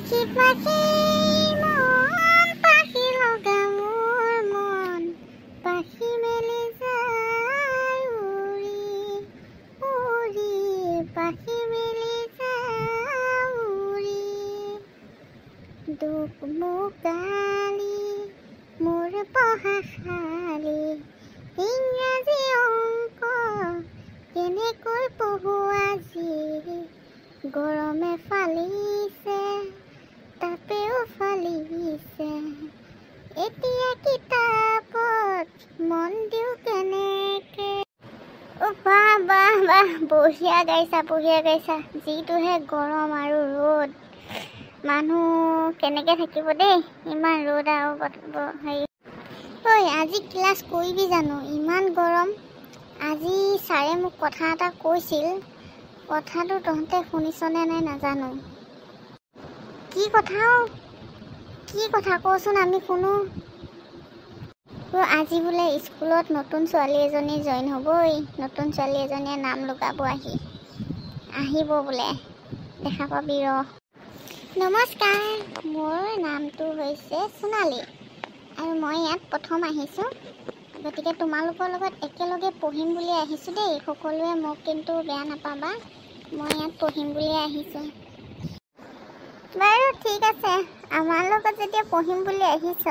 পাখি পাখি মন পাখি লগা মোৰ মন পাখি মেলি যায় উৰি উৰি পাখি মেলি যায় উৰি দুখ মুকালি মোৰ পঢ়া শালি ইংৰাজী অংক কেনেকৈ পঢ়ো আজি গৰমে ফালিছে তাপেও ফালিছে এতিয়া কিতাপত মন দিওঁ কেনেকে বাহ বাহ বাহ বঢ়িয়া গাইছা যিটোহে গৰম আৰু ৰ'দ মানুহ কেনেকে থাকিব দেই ইমান ৰ'দ আৰু হেৰি ঐ আজি ক্লাছ কৰিবি জানো ইমান গৰম আজি ছাৰে মোক কথা এটা কৈছিল কথাটো তহঁতে শুনিছনে নাই নাজানো কি কথা কচোন আমি শুনো আজি বোলে স্কুলত নতুন ছোৱালী এজনী জইন হ'বই নতুন ছোৱালী এজনীয়ে নাম লগাব আহিব বোলে দেখা পাবি ৰ নমস্কাৰ মোৰ নামটো হৈছে সোণালী আৰু মই ইয়াত প্ৰথম আহিছোঁ গতিকে তোমালোকৰ লগত একেলগে পঢ়িম বুলি আহিছোঁ দেই সকলোৱে মোক কিন্তু বেয়া নাপাবা মই ইয়াত পঢ়িম বুলি আহিছোঁ বাৰু ঠিক আছে আমাৰ লগত যেতিয়া পঢ়িম বুলি আহিছ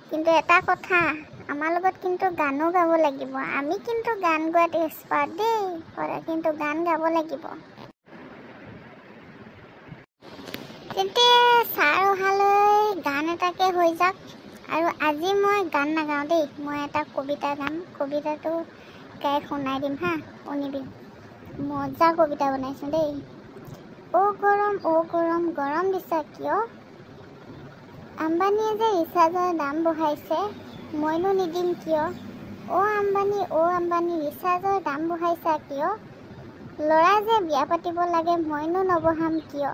কিন্তু এটা কথা আমাৰ লগত কিন্তু গানো গাব লাগিব আমি কিন্তু গান গোৱাত এক্সপাৰ্ট দেই সদায় কিন্তু গান গাব লাগিব তেন্তে ছাৰ অহালৈ গান এটাকে হৈ যাওক আৰু আজি মই গান নাগাওঁ দেই মই এটা কবিতা গাম কবিতাটো গাই শুনাই দিম হা শুনিবি মজা কবিতা বনাইছোঁ দেই অ' গৰম গৰম দিছা কিয় আম্বানীয়ে যে ৰিচাৰ্জৰ দাম বঢ়াইছে মইনো নিদিম কিয় অ' আম্বানী ৰিচাৰ্জৰ দাম বঢ়াইছা কিয় ল'ৰা যে বিয়া পাতিব লাগে মইনো নবঢ়াম কিয়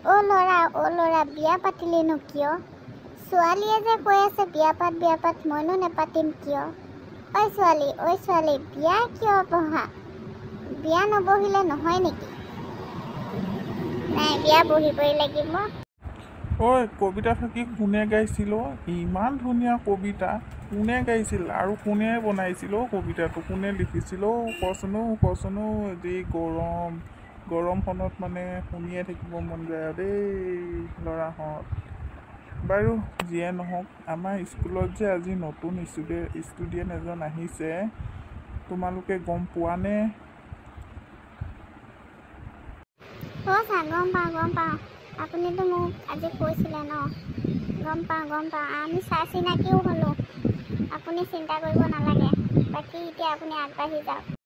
অ' ল'ৰা বিয়া পাতিলেনো কিয় ছোৱালীয়ে যে কৈ আছে বিয়া পাত মইনো নেপাতিম কিয় ঐ ছোৱালী বিয়া কিয় বঢ়া বিয়া নবঢ়িলে নহয় নেকি নাই বিয়া বঢ়িবই লাগিব ঐ কবিতা ফাঁকি কোনে গাইছিল ইমান ধুনীয়া কবিতা কোনে গাইছিল আৰু কোনে বনাইছিল কবিতাটো কোনে লিখিছিল কচোন যি গৰমখনত মানে শুনিয়ে থাকিব মন যায় দেই ল'ৰাহঁত বাৰু যিয়ে নহওক আমাৰ স্কুলত যে আজি নতুন ষ্টুডেণ্ট এজন আহিছে তোমালোকে গম পোৱা নে ছাৰ গম পাওঁ আপুনিতো মোক আজি কৈছিলে ন গম পাওঁ আমি ছাৰ চিনাকিও হ'লোঁ আপুনি চিন্তা কৰিব নালাগে বাকী এতিয়া আপুনি আগবাঢ়ি যাওক